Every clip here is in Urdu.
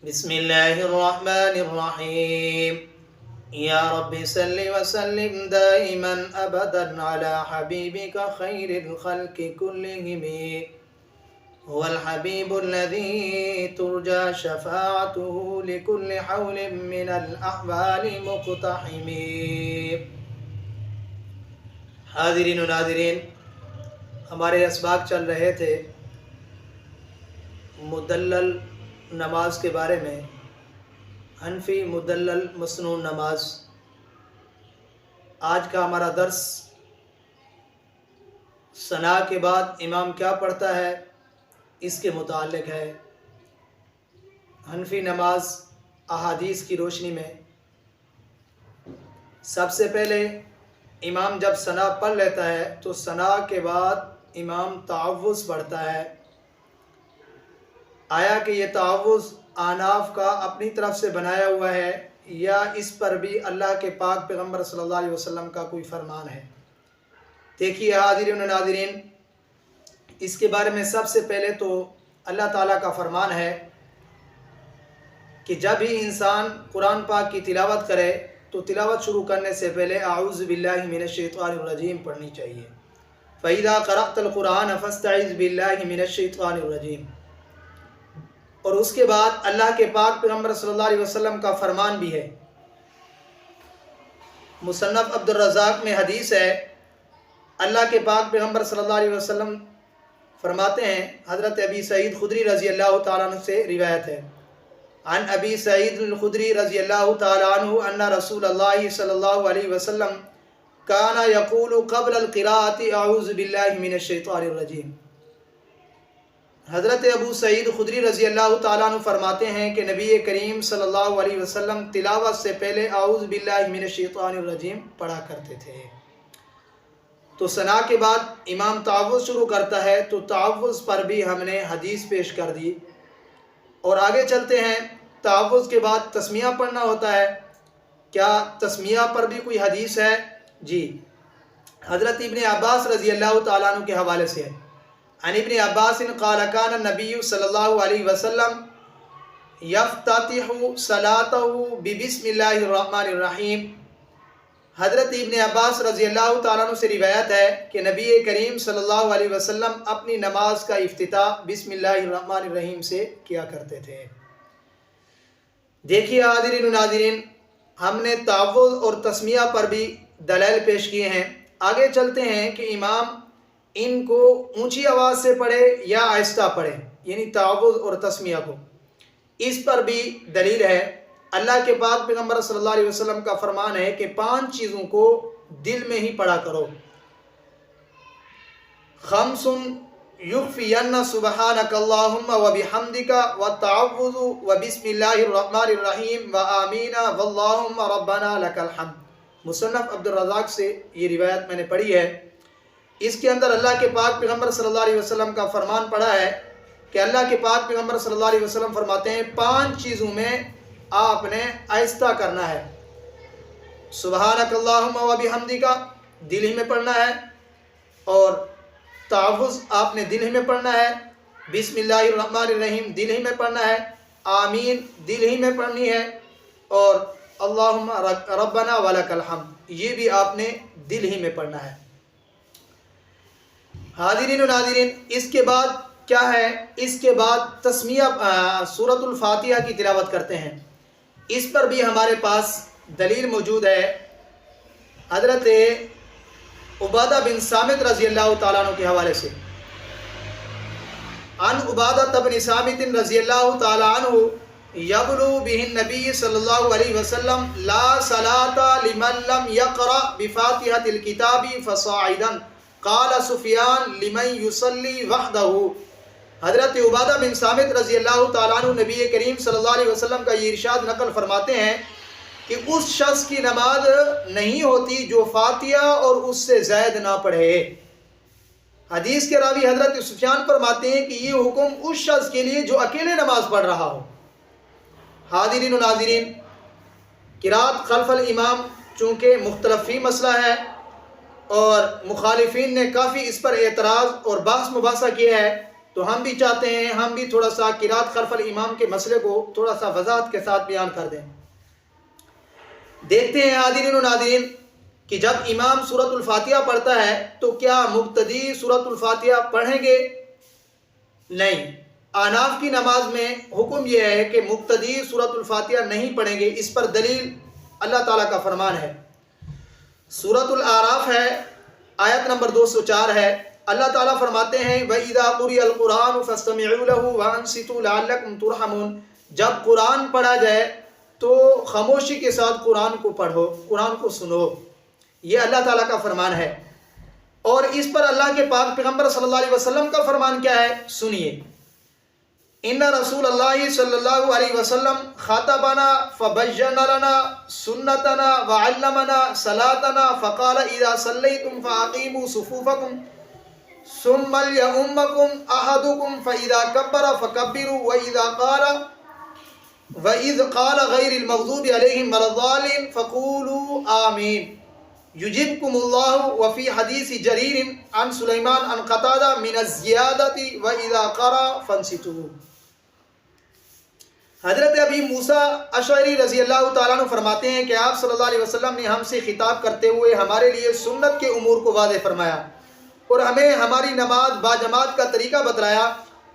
بسم اللہ الرحمن الرحیم یا رب صل وسلم دائما ابدا على حبیبک خیر الخلق كلهم هو الحبیب الذي ترجى شفاعته لكل حول من الأحوال مقتحم۔ حاضرین و ناظرین، ہمارے اسباق چل رہے تھے مدلل نماز کے بارے میں، حنفی مدلل مسنون نماز۔ آج کا ہمارا درس ثنا کے بعد امام کیا پڑھتا ہے اس کے متعلق ہے۔ حنفی نماز احادیث کی روشنی میں سب سے پہلے امام جب ثنا پڑھ لیتا ہے تو ثنا کے بعد امام تعوذ پڑھتا ہے۔ آیا کہ یہ تعوذ آناف کا اپنی طرف سے بنایا ہوا ہے یا اس پر بھی اللہ کے پاک پیغمبر صلی اللہ علیہ وسلم کا کوئی فرمان ہے؟ دیکھیے حاضرین و ناظرین، اس کے بارے میں سب سے پہلے تو اللہ تعالیٰ کا فرمان ہے کہ جب ہی انسان قرآن پاک کی تلاوت کرے تو تلاوت شروع کرنے سے پہلے اعوذ باللہ من الشیطان الرجیم پڑھنی چاہیے۔ فَإِذَا قَرَأْتَ الْقُرْآنَ فَاسْتَعِذْ بِاللَّهِ مِنَ الشَّيْطَانِ الرَّجِيمِ۔ اور اس کے بعد اللہ کے پاک پیغمبر صلی اللہ علیہ وسلم کا فرمان بھی ہے۔ مصنف عبد الرزاق میں حدیث ہے، اللہ کے پاک پیغمبر صلی اللہ علیہ وسلم فرماتے ہیں، حضرت ابی سعید خدری رضی اللہ تعالیٰ عنہ سے روایت ہے، عن ابی سعید الخدری رضی اللہ تعالیٰ عنہ ان رسول اللہ صلی اللہ علیہ وسلم کان یقول قبل القراءۃ اعوذ باللہ من الشیطان الرجیم۔ حضرت ابو سعید خدری رضی اللہ تعالیٰ عنہ فرماتے ہیں کہ نبی کریم صلی اللہ علیہ وسلم تلاوت سے پہلے اعوذ باللہ من الشیطان الرجیم پڑھا کرتے تھے۔ تو ثنا کے بعد امام تعوذ شروع کرتا ہے تو تعوذ پر بھی ہم نے حدیث پیش کر دی، اور آگے چلتے ہیں۔ تعوذ کے بعد تسمیہ پڑھنا ہوتا ہے، کیا تسمیہ پر بھی کوئی حدیث ہے؟ جی، حضرت ابن عباس رضی اللہ تعالیٰ عنہ کے حوالے سے ہے، عن ابن عباس قال كان النبي صلی اللہ علیہ وسلم یفتتح صلاته ببسم اللہ الرحمن الرحیم۔ حضرت ابن عباس رضی اللہ تعالیٰ عنہ سے روایت ہے کہ نبی کریم صلی اللہ علیہ وسلم اپنی نماز کا افتتاح بسم اللہ الرحمن الرحیم سے کیا کرتے تھے۔ دیکھیے حاضرین و ناظرین، ہم نے تعوذ اور تسمیہ پر بھی دلائل پیش کیے ہیں۔ آگے چلتے ہیں کہ امام ان کو اونچی آواز سے پڑھے یا آہستہ پڑھے، یعنی تعوذ اور تسمیہ کو، اس پر بھی دلیل ہے۔ اللہ کے پاک پیغمبر صلی اللہ علیہ وسلم کا فرمان ہے کہ 5 چیزوں کو دل میں ہی پڑھا کرو۔ خمس یخفین سبحانک اللہم وبحمدک والتعوذ وبسم اللہ الرحمن الرحیم وآمین واللہم ربنا لک الحمد۔ مصنف عبد الرزاق سے یہ روایت میں نے پڑھی ہے۔ اس کے اندر اللہ کے پاک پیغمبر صلی اللہ علیہ وسلم کا فرمان پڑھا ہے کہ اللہ کے پاک پیغمبر صلی اللہ علیہ وسلم فرماتے ہیں 5 چیزوں میں آپ نے آہستہ کرنا ہے۔ سبحانک اللہم و بحمدک دل ہی میں پڑھنا ہے، اور تعوذ آپ نے دل ہی میں پڑھنا ہے، بسم اللہ الرحمن الرحیم دل ہی میں پڑھنا ہے، آمین دل ہی میں پڑھنی ہے، اور اللہم ربنا ولک الحمد یہ بھی آپ نے دل ہی میں پڑھنا ہے۔ حاضرین و ناظرین، اس کے بعد کیا ہے؟ اس کے بعد تسمیہ سورۃ الفاتحہ کی تلاوت کرتے ہیں۔ اس پر بھی ہمارے پاس دلیل موجود ہے۔ حضرت عبادہ بن صامت رضی اللہ تعالیٰ عنہ کے حوالے سے، عن عبادہ بن صامت رضی اللہ تعالیٰ عنہ یبلو بہ النبی صلی اللہ علیہ وسلم لا صلاۃ لمن لم یقرأ بفاتحۃ الکتاب فصاعدا قال سفیان لمن یصلی وحدہ۔ حضرت عبادہ بن صامت رضی اللہ تعالیٰ عنہ نبی کریم صلی اللہ علیہ وسلم کا یہ ارشاد نقل فرماتے ہیں کہ اس شخص کی نماز نہیں ہوتی جو فاتحہ اور اس سے زائد نہ پڑھے۔ حدیث کے راوی حضرت سفیان فرماتے ہیں کہ یہ حکم اس شخص کے لیے جو اکیلے نماز پڑھ رہا ہو۔ حاضرین و ناظرین، قرات خلف الامام چونکہ مختلف فی مسئلہ ہے، اور مخالفین نے کافی اس پر اعتراض اور بحث مباحثہ کیا ہے، تو ہم بھی چاہتے ہیں ہم بھی تھوڑا سا قرات خلف الامام کے مسئلے کو تھوڑا سا وضاحت کے ساتھ بیان کر دیں۔ دیکھتے ہیں حاضرین و ناظرین کہ جب امام سورۃ الفاتحہ پڑھتا ہے تو کیا مقتدی سورۃ الفاتحہ پڑھیں گے؟ نہیں، احناف کی نماز میں حکم یہ ہے کہ مقتدی سورۃ الفاتحہ نہیں پڑھیں گے۔ اس پر دلیل اللہ تعالیٰ کا فرمان ہے، سورۃ الاعراف ہے، آیت نمبر 204 ہے۔ اللہ تعالیٰ فرماتے ہیں وَإِذَا قُرِئَ الْقُرْآنُ فَاسْتَمِعُوا لَهُ وَأَنصِتُوا لَعَلَّكُمْ تُرْحَمُونَ۔ جب قرآن پڑھا جائے تو خاموشی کے ساتھ قرآن کو پڑھو، قرآن کو سنو، یہ اللہ تعالیٰ کا فرمان ہے۔ اور اس پر اللہ کے پاک پیغمبر صلی اللہ علیہ وسلم کا فرمان کیا ہے؟ سنیے، ان رسول اللہ صلی اللہ علیہ وسلم خاطبنا فبین لنا سنتنا وعلمنا صلاتنا فقال اذا صلیتم فاقیموا صفوفکم ثم لیؤمکم احدکم فاذا کبر فکبروا وَإِذْ قَالَ غَيْرِ الْمَغْضُوبِ عَلَيْهِمْ وَلَا الضَّالِّينَ فَقُولُوا آمِينَ يُجِبْكُمُ اللَّهُ وَفِي حَدِيثِ جَرِيرٍ عَنْ سُلَيْمَانَ عَنْ قَتَادَةَ مِنَ الزِّيَادَةِ وَإِذَا قَرَأَ فَانصِتُوا۔ حضرت ابی موسیٰ اشعری رضی اللہ تعالیٰ عنہ فرماتے ہیں کہ آپ صلی اللہ علیہ وسلم نے ہم سے خطاب کرتے ہوئے ہمارے لیے سنت کے امور کو واضح فرمایا اور ہمیں ہماری نماز باجماعت کا طریقہ بتلایا،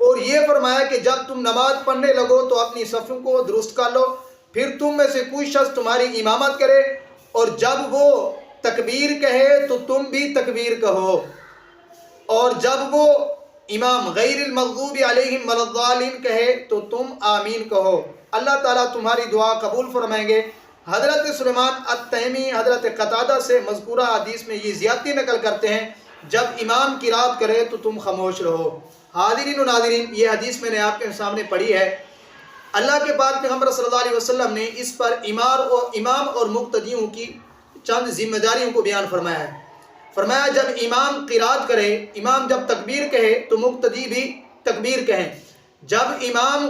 اور یہ فرمایا کہ جب تم نماز پڑھنے لگو تو اپنی صفوں کو درست کر لو، پھر تم میں سے کوئی شخص تمہاری امامت کرے، اور جب وہ تکبیر کہے تو تم بھی تکبیر کہو، اور جب وہ امام غیر المغضوب علیہم ولا الضالین کہے تو تم آمین کہو، اللہ تعالیٰ تمہاری دعا قبول فرمائیں گے۔ حضرت سلیمان التیمی حضرت قتادہ سے مذکورہ حدیث میں یہ زیادتی نقل کرتے ہیں، جب امام قرات کرے تو تم خاموش رہو۔ حاضرین و ناظرین، یہ حدیث میں نے آپ کے سامنے پڑھی ہے۔ اللہ کے پاک پیغمبر صلی اللہ علیہ وسلم نے اس پر امام اور مقتدیوں کی چند ذمہ داریوں کو بیان فرمایا ہے۔ فرمایا جب امام قرات کرے، امام جب تکبیر کہے تو مقتدی بھی تکبیر کہیں، جب امام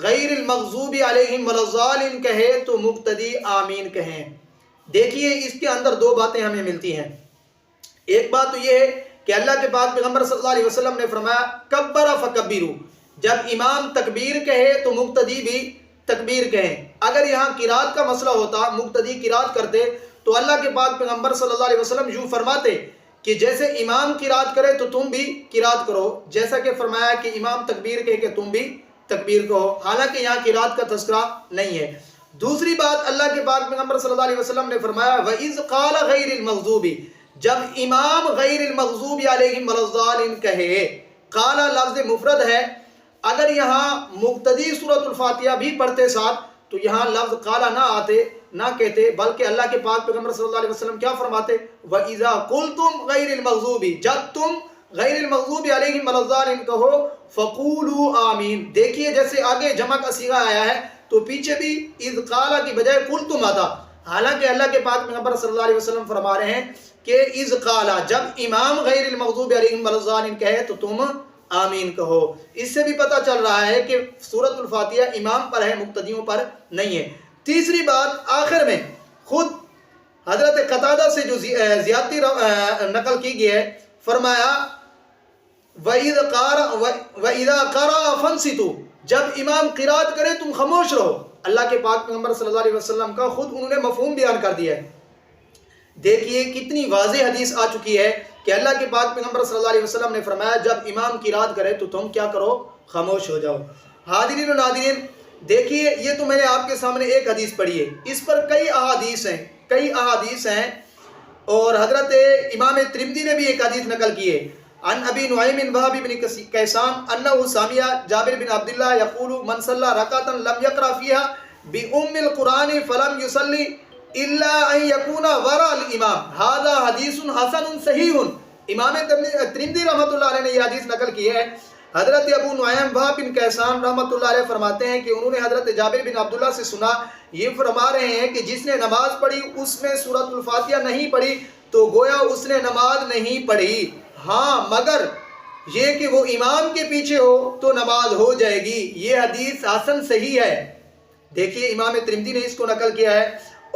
غیر المغضوب علیہم ولا الضالین کہے تو مقتدی آمین کہیں۔ دیکھیے اس کے اندر دو باتیں ہمیں ملتی ہیں۔ ایک بات تو یہ ہے کہ اللہ کے پاک پیغمبر صلی اللہ علیہ وسلم نے فرمایا کبر فکبروا، جب امام تکبیر کہے تو مقتدی بھی تکبیر کہیں۔ اگر یہاں قرات کا مسئلہ ہوتا، مقتدی قرات کرتے، تو اللہ کے پاک پیغمبر صلی اللہ علیہ وسلم یوں فرماتے کہ جیسے امام قرات کرے تو تم بھی قرات کرو، جیسا کہ فرمایا کہ امام تکبیر کہے کہ تم بھی تکبیر کہو، حالانکہ یہاں قرات کا تذکرہ نہیں ہے۔ دوسری بات، اللہ کے پاک پیغمبر صلی اللہ علیہ وسلم نے فرمایا وَإِذْ قَالَ غَيْرِ الْمَغْضُوبِ، جب امام غیر المغضوب علیہم ولا الضالین کہے، قالا لفظ مفرد ہے، اگر یہاں مقتدی سورۃ الفاتحہ بھی پڑھتے ساتھ تو یہاں لفظ قالا نہ آتے، نہ کہتے، بلکہ اللہ کے پاک پیغمبر صلی اللہ علیہ وسلم کیا فرماتے؟ وَإِذَا قُلْتُمْ غَيْرِ الْمَغْضُوبِ، جب تم غیر المغضوب علیہم ولا الضالین کہو فَقُولُوا آمین۔ دیکھیے جیسے آگے جمع کا صیغہ آیا ہے تو پیچھے بھی اذ قالا کی بجائے قلتم آتا، حالانکہ اللہ کے پاک پیغمبر صلی اللہ علیہ وسلم فرما رہے ہیں کہ اذ قالا، جب امام غیر المغضوب علیہم ولا الضالین کہے تو تم آمین کہو۔ اس سے بھی پتہ چل رہا ہے کہ سورۃ الفاتحہ امام پر ہے، مقتدیوں پر نہیں ہے۔ تیسری بات، آخر میں خود حضرت قتادہ سے جو زیادتی نقل کی گئی ہے، فرمایا وَإِذَا قَرَأَ فَانصِتُوا، جب امام قرات کرے تم خاموش رہو۔ اللہ کے پاک پیغمبر صلی اللہ علیہ وسلم کا خود انہوں نے مفہوم بیان کر دیا ہے۔ دیکھیے کتنی واضح حدیث آ چکی ہے کہ اللہ کے پاک پیغمبر صلی اللہ علیہ وسلم نے فرمایا جب امام قرات کرے تو تم کیا کرو؟ خاموش ہو جاؤ۔ حاضرین و ناظرین، دیکھیے یہ تو میں نے آپ کے سامنے ایک حدیث پڑھی ہے، اس پر کئی احادیث ہیں، اور حضرت امام ترمذی نے بھی ایک حدیث نقل کی ہے، عن ابی نعیم وہب بن کیسان انہ سمع جابر بن عبداللہ یقول من صلی رکعۃ لم یقرأ فیها بأم القرآن فلم یصلی الا ان یکون وراء الامام ھذا حدیث حسن صحیح۔ امام ترمذی رحمۃ اللہ علیہ نے یہ حدیث نقل کی ہے۔ حضرت ابو نعیم وہب بن کیسان رحمۃ اللہ علیہ فرماتے ہیں کہ انہوں نے حضرت جابر بن عبداللہ سے سنا، یہ فرما رہے ہیں کہ جس نے نماز پڑھی اس میں سورۃ الفاتحہ نہیں پڑھی تو گویا اس نے نماز نہیں پڑھی، ہاں مگر یہ کہ وہ امام کے پیچھے ہو تو نماز ہو جائے گی۔ یہ حدیث حسن صحیح ہے۔ دیکھیے امام ترمذی نے اس کو نقل کیا ہے۔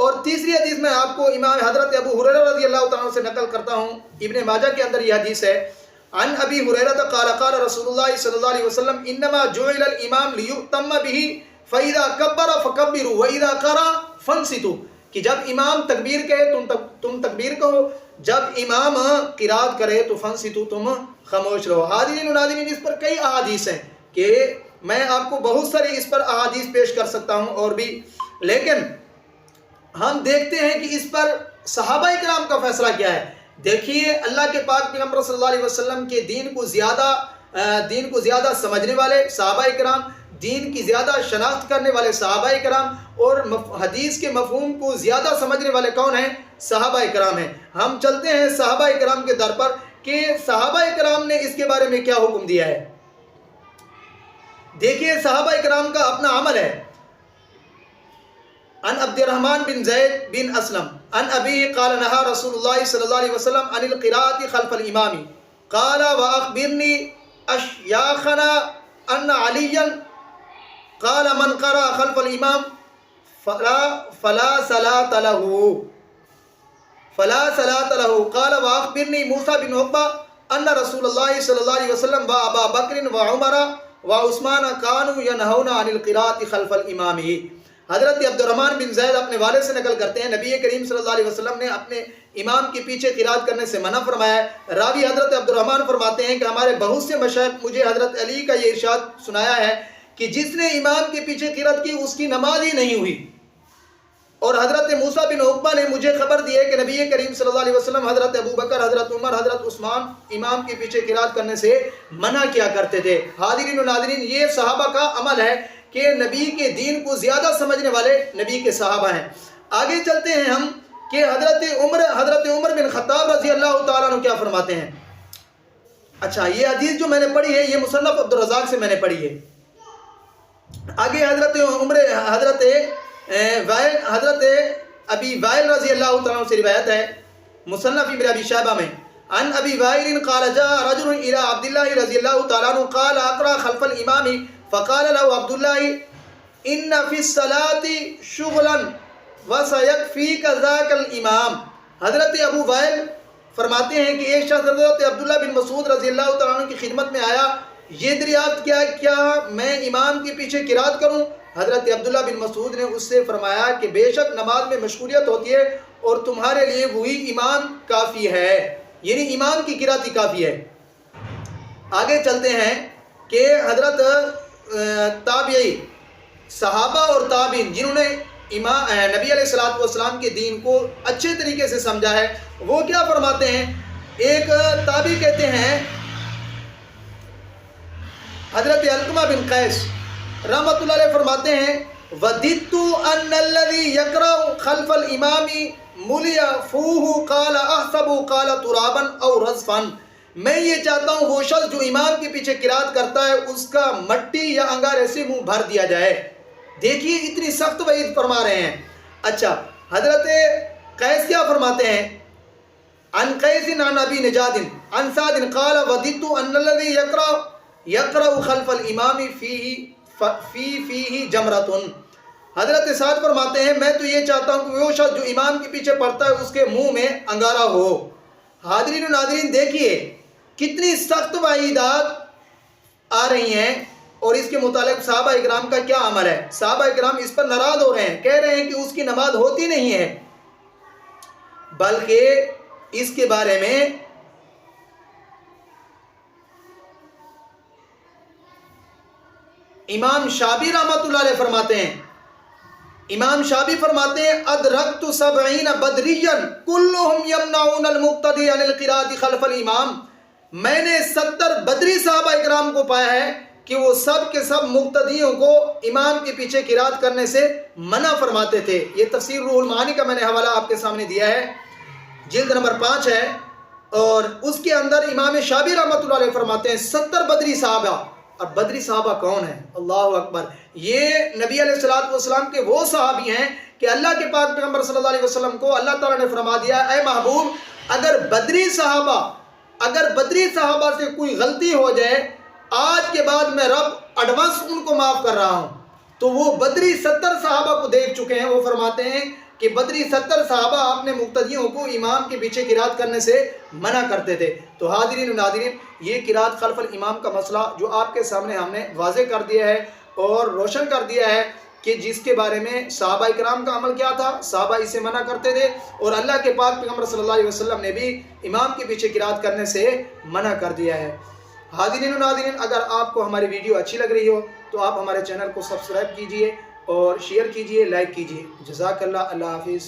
اور تیسری حدیث میں آپ کو امام حضرت ابو ہریرہ رضی اللہ تعالیٰ عنہ سے نقل کرتا ہوں، ابن ماجہ کے اندر یہ حدیث ہے، عن ابی ہریرہ قال قال رسول اللہ صلی اللہ علیہ وسلم انما جعل الامام لیؤتم به فاذا كبر فكبروا واذا قرأ فانصتوا، کہ جب امام تکبیر کہے تم تکبیر کہو، جب امام قرات کرے تو فانصتوا تم خاموش رہو۔ حاضرین و ناظرین، اس پر کئی احادیث ہیں کہ میں آپ کو بہت ساری اس پر احادیث پیش کر سکتا ہوں اور بھی، لیکن ہم دیکھتے ہیں کہ اس پر صحابہ کرام کا فیصلہ کیا ہے۔ دیکھیے اللہ کے پاک پیغمبر صلی اللہ علیہ وسلم کے دین کو زیادہ سمجھنے والے صحابہ کرام، دین کی زیادہ شناخت کرنے والے صحابہ کرام، اور حدیث کے مفہوم کو زیادہ سمجھنے والے کون ہیں؟ صحابہ کرام ہیں۔ ہم چلتے ہیں صحابہ کرام کے در پر کہ صحابہ کرام نے اس کے بارے میں کیا حکم دیا ہے۔ دیکھیے صحابہ کرام کا اپنا عمل ہے۔ عن عبد الرحمن بن زید بن اسلم عن ابیہ قال نہا رسول اللہ صلی اللہ علیہ وسلم عن القراءۃ خلف الامام قال واخبرنی اشیاخنا ان علیا قال من قرأ خلف الامام فلا صلاة له قال واخبرنی موسیٰ بن عقبہ ان رسول اللہ صلی اللہ علیہ وسلم وابا بکر وعمر وعثمان كانوا ينهون عن القراءة خلف الامام۔ حضرت عبد الرحمن بن زید اپنے والد سے نقل کرتے ہیں نبی کریم صلی اللہ علیہ وسلم نے اپنے امام کے پیچھے قرات کرنے سے منع فرمایا ہے۔ راوی حضرت عبد الرحمن فرماتے ہیں کہ ہمارے بہت سے مشائخ مجھے حضرت علی کا یہ ارشاد سنایا ہے کہ جس نے امام کے پیچھے قرات کی اس کی نماز ہی نہیں ہوئی، اور حضرت موسیٰ بن عقبہ نے مجھے خبر دی ہے کہ نبی کریم صلی اللہ علیہ وسلم حضرت ابو بکر، حضرت عمر، حضرت عثمان امام کے پیچھے قرات کرنے سے منع کیا کرتے تھے۔ حاضرین و ناظرین، یہ صحابہ کا عمل ہے کہ نبی کے دین کو زیادہ سمجھنے والے نبی کے صحابہ ہیں۔ آگے چلتے ہیں ہم کہ حضرت عمر بن خطاب رضی اللہ تعالیٰ عنہ کیا فرماتے ہیں۔ اچھا، یہ حدیث جو میں نے پڑھی ہے یہ مصنف عبدالرزاق سے میں نے پڑھی ہے۔ آگے حضرت ابی وائل رضی اللہ تعالیٰ عنہ سے روایت ہے مصنف ابن ابی شیبہ میں عن ابی وائل قال جاء رجل الى عبد الله رضی اللہ تعالیٰ عنہ قال اقرأ خلف الامام فقال له عبد الله ان في الصلاة شغلا وسيكفيك ذاك الامام۔ حضرت ابو وائل فرماتے ہیں کہ ایک شخص حضرت عبداللہ بن مسعود رضی اللہ تعالیٰ عنہ کی خدمت میں آیا، یہ دریافت کیا میں امام کے پیچھے قرات کروں؟ حضرت عبداللہ بن مسعود نے اس سے فرمایا کہ بے شک نماز میں مشغولیت ہوتی ہے اور تمہارے لیے وہی امام کافی ہے، یعنی امام کی قرات ہی کافی ہے۔ آگے چلتے ہیں کہ حضرت تابعی، صحابہ اور تابعین جنہوں نے نبی علیہ الصلوۃ والسلام کے دین کو اچھے طریقے سے سمجھا ہے، وہ کیا فرماتے ہیں۔ ایک تابعی کہتے ہیں حضرت علقمہ بن قیس رحمۃ اللہ علیہ فرماتے ہیں وَدِدْتُ أَنَّ الَّذِي يَقْرَأُ خَلْفَ الْإِمَامِ مُلِيَ فُوهُ قَالَ أَحْسَبُ قَالَ تُرَابًا أَوْ رَزْفًا۔ میں یہ چاہتا ہوں وہ شخص جو امام کے پیچھے قرات کرتا ہے اس کا مٹی یا انگارے سے منہ بھر دیا جائے۔ دیکھیے اتنی سخت وعید فرما رہے ہیں۔ اچھا، حضرت قیس کیا فرماتے ہیں عن قیس عن ابی نجاد عن سعد قال وَدِدْتُ أَنَّ الَّذِي يَقْرَأُ خَلْفَ الْإِمَامِ فِيهِ جَمْرَةٌ۔ حضرت سعد فرماتے ہیں میں تو یہ چاہتا ہوں کہ وہ شخص جو امام کے پیچھے پڑھتا ہے اس کے منہ میں انگارہ ہو۔ حاضرین و ناظرین، دیکھیے کتنی سخت وعیدات آ رہی ہیں، اور اس کے متعلق صحابہ اکرام کا کیا عمل ہے۔ صحابہ اکرام اس پر ناراض ہو رہے ہیں، کہہ رہے ہیں کہ اس کی نماز ہوتی نہیں ہے، بلکہ اس کے بارے میں امام شابی رحمۃ اللہ علیہ فرماتے ہیں، امام شابی فرماتے ہیں ادرکت 70 بدریا کلهم یمنعون المقتدی عن القراءۃ خلف الامام۔ میں نے 70 بدری صحابہ اکرام کو پایا ہے کہ وہ سب کے سب مقتدیوں کو امام کے پیچھے قرات کرنے سے منع فرماتے تھے۔ یہ تفسیر روح المعانی کا میں نے حوالہ آپ کے سامنے دیا ہے، جلد نمبر 5 ہے، اور اس کے اندر امام شابی رحمۃ اللہ علیہ فرماتے ہیں 70 بدری صحابہ۔ اور بدری صحابہ کون ہیں؟ اللہ اکبر، یہ نبی علیہ الصلوۃ والسلام کے وہ صحابی ہیں کہ اللہ کے پاک پیغمبر صلی اللہ علیہ وسلم کو اللہ تعالیٰ نے فرما دیا اے محبوب اگر بدری صحابہ سے کوئی غلطی ہو جائے آج کے بعد میں رب ایڈوانس ان کو معاف کر رہا ہوں۔ تو وہ بدری 70 صحابہ کو دیکھ چکے ہیں، وہ فرماتے ہیں کہ بدری 70 صحابہ اپنے مقتدیوں کو امام کے پیچھے قرات کرنے سے منع کرتے تھے۔ تو حاضرین و ناظرین، یہ قرات خلف الامام کا مسئلہ جو آپ کے سامنے ہم نے واضح کر دیا ہے اور روشن کر دیا ہے کہ جس کے بارے میں صحابہ اکرام کا عمل کیا تھا، صحابہ اسے منع کرتے تھے، اور اللہ کے پاک پیغمبر صلی اللہ علیہ وسلم نے بھی امام کے پیچھے قرات کرنے سے منع کر دیا ہے۔ حاضرین و ناظرین، اگر آپ کو ہماری ویڈیو اچھی لگ رہی ہو تو آپ ہمارے چینل کو سبسکرائب کیجئے اور شیئر کیجئے، لائک کیجئے۔ جزاک اللہ، اللہ حافظ۔